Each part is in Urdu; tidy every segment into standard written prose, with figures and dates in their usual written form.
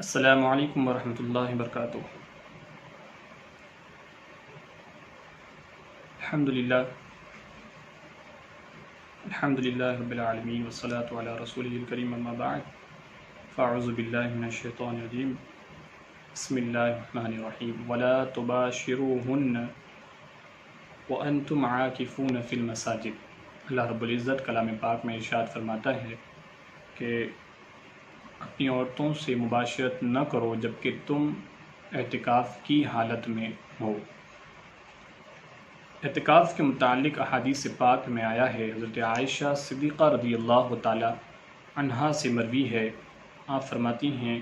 السلام علیکم ورحمۃ اللہ وبرکاتہ۔ الحمدللہ رب العالمین والصلاة علی رسولہ الکریم، اما بعد فاعوذ باللہ من الشیطان الرجیم، بسم اللہ الرحمن الرحیم۔ ولا تباشروہن وانتم عاکفون فی المساجد۔ اللہ رب العزت کلام پاک میں ارشاد فرماتا ہے کہ اپنی عورتوں سے مباشرت نہ کرو جبکہ تم اعتکاف کی حالت میں ہو۔ اعتکاف کے متعلق احادیث پاک میں آیا ہے، حضرت عائشہ صدیقہ رضی اللہ تعالی عنہا سے مروی ہے، آپ فرماتی ہیں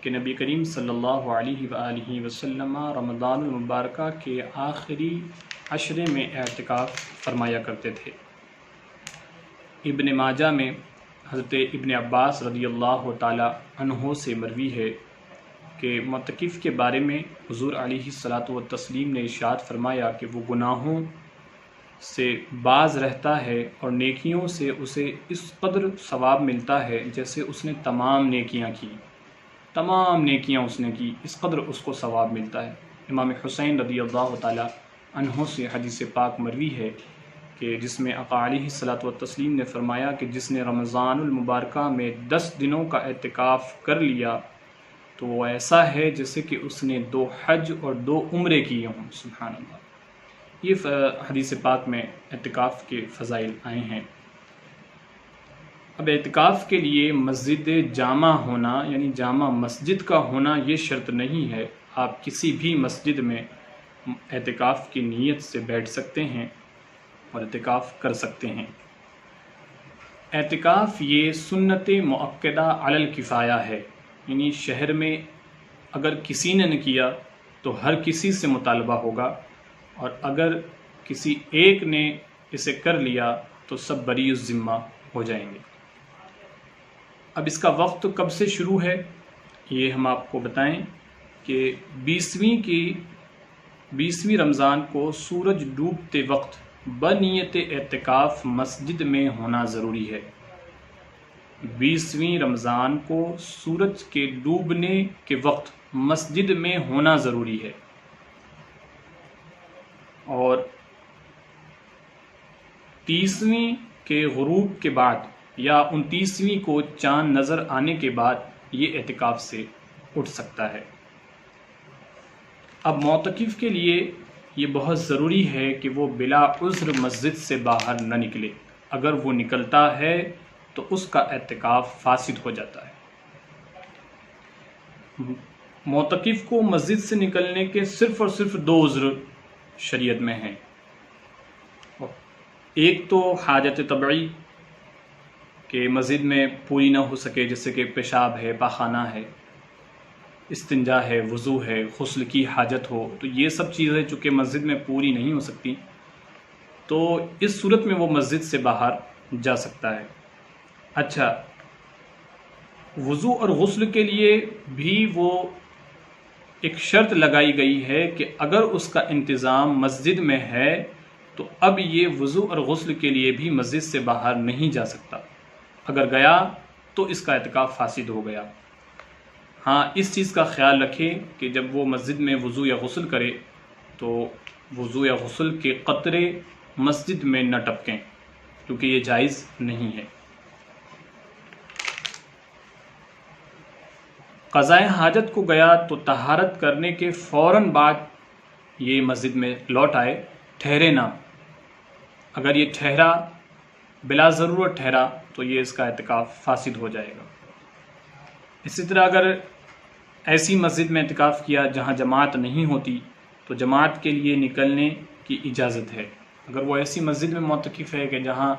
کہ نبی کریم صلی اللہ علیہ وآلہ وسلم رمضان المبارکہ کے آخری عشرے میں اعتکاف فرمایا کرتے تھے۔ ابن ماجہ میں حضرت ابن عباس رضی اللہ تعالی عنہ سے مروی ہے کہ معتکف کے بارے میں حضور علیہ الصلاۃ والتسلیم نے ارشاد فرمایا کہ وہ گناہوں سے باز رہتا ہے اور نیکیوں سے اسے اس قدر ثواب ملتا ہے جیسے اس نے تمام نیکیاں کی، تمام نیکیاں اس نے کی، اس قدر اس کو ثواب ملتا ہے۔ امام حسین رضی اللہ تعالی عنہ سے حدیث پاک مروی ہے کہ جس میں آقا علیہ الصلاۃ والتسلیم نے فرمایا کہ جس نے رمضان المبارکہ میں 10 دنوں کا اعتکاف کر لیا تو وہ ایسا ہے جیسے کہ اس نے 2 حج اور 2 عمرے کیے ہوں۔ سبحان اللہ، یہ حدیث پاک میں اعتکاف کے فضائل آئے ہیں۔ اب اعتکاف کے لیے مسجد جامع ہونا یعنی جامع مسجد کا ہونا یہ شرط نہیں ہے، آپ کسی بھی مسجد میں اعتکاف کی نیت سے بیٹھ سکتے ہیں اور اعتکاف کر سکتے ہیں۔ اعتکاف یہ سنت مؤکدہ علی الکفایہ ہے، یعنی شہر میں اگر کسی نے نہ کیا تو ہر کسی سے مطالبہ ہوگا، اور اگر کسی ایک نے اسے کر لیا تو سب بری الذمہ ہو جائیں گے۔ اب اس کا وقت کب سے شروع ہے یہ ہم آپ کو بتائیں کہ 20ویں رمضان کو سورج ڈوبتے وقت بنیت اعتکاف مسجد میں ہونا ضروری ہے۔ 20ویں رمضان کو سورج کے ڈوبنے کے وقت مسجد میں ہونا ضروری ہے، اور 30ویں کے غروب کے بعد یا 29ویں کو چاند نظر آنے کے بعد یہ اعتکاف سے اٹھ سکتا ہے۔ اب معتکف کے لیے یہ بہت ضروری ہے کہ وہ بلا عذر مسجد سے باہر نہ نکلے، اگر وہ نکلتا ہے تو اس کا اعتکاف فاسد ہو جاتا ہے۔ معتکف کو مسجد سے نکلنے کے صرف اور صرف 2 عذر شریعت میں ہیں۔ ایک تو حاجت طبعی کہ مسجد میں پوری نہ ہو سکے، جیسے کہ پیشاب ہے، پاخانہ ہے، استنجا ہے، وضو ہے، غسل کی حاجت ہو، تو یہ سب چیزیں چونکہ مسجد میں پوری نہیں ہو سکتی تو اس صورت میں وہ مسجد سے باہر جا سکتا ہے۔ اچھا، وضو اور غسل کے لیے بھی وہ ایک شرط لگائی گئی ہے کہ اگر اس کا انتظام مسجد میں ہے تو اب یہ وضو اور غسل کے لیے بھی مسجد سے باہر نہیں جا سکتا، اگر گیا تو اس کا اعتکاف فاسد ہو گیا۔ ہاں، اس چیز کا خیال رکھیں کہ جب وہ مسجد میں وضو یا غسل کرے تو وضو یا غسل کے قطرے مسجد میں نہ ٹپکیں، کیونکہ یہ جائز نہیں ہے۔ قضاء حاجت کو گیا تو طہارت کرنے کے فوراً بعد یہ مسجد میں لوٹ آئے، ٹھہرے نہ۔ اگر یہ ٹھہرا، بلا ضرورت ٹھہرا، تو یہ اس کا اعتکاف فاسد ہو جائے گا۔ اسی طرح اگر ایسی مسجد میں اعتکاف کیا جہاں جماعت نہیں ہوتی تو جماعت کے لیے نکلنے کی اجازت ہے۔ اگر وہ ایسی مسجد میں معتکف ہے کہ جہاں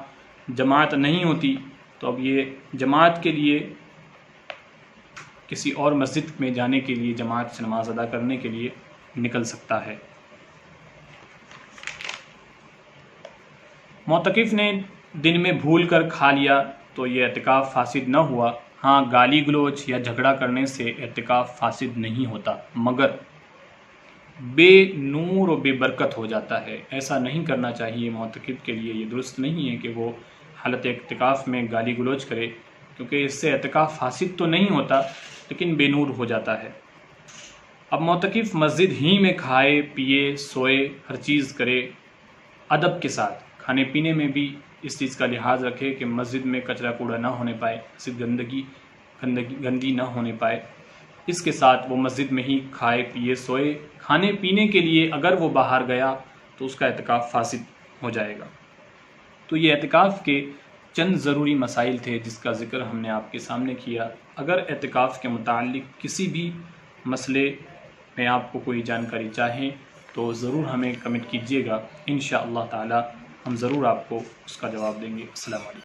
جماعت نہیں ہوتی تو اب یہ جماعت کے لیے کسی اور مسجد میں جانے کے لیے، جماعت سے نماز ادا کرنے کے لیے نکل سکتا ہے۔ معتکف نے دن میں بھول کر کھا لیا تو یہ اعتکاف فاسد نہ ہوا۔ ہاں، گالی گلوچ یا جھگڑا کرنے سے اعتکاف فاسد نہیں ہوتا، مگر بے نور و بے برکت ہو جاتا ہے۔ ایسا نہیں کرنا چاہیے، معتکف کے لیے یہ درست نہیں ہے کہ وہ حالت اعتکاف میں گالی گلوچ کرے، کیونکہ اس سے اعتکاف فاسد تو نہیں ہوتا لیکن بے نور ہو جاتا ہے۔ اب معتکف مسجد ہی میں کھائے پیے سوئے ہر چیز کرے ادب کے ساتھ، کھانے پینے میں بھی اس چیز کا لحاظ رکھے کہ مسجد میں کچرا کوڑا نہ ہونے پائے، مسجد گندگی نہ ہونے پائے، اس کے ساتھ وہ مسجد میں ہی کھائے پیے سوئے۔ کھانے پینے کے لیے اگر وہ باہر گیا تو اس کا اعتکاف فاسد ہو جائے گا۔ تو یہ اعتکاف کے چند ضروری مسائل تھے جس کا ذکر ہم نے آپ کے سامنے کیا۔ اگر اعتکاف کے متعلق کسی بھی مسئلے میں آپ کو کوئی جانکاری چاہیں تو ضرور ہمیں کمنٹ کیجیے گا، انشاءاللہ تعالی ہم ضرور آپ کو اس کا جواب دیں گے۔ السلام علیکم۔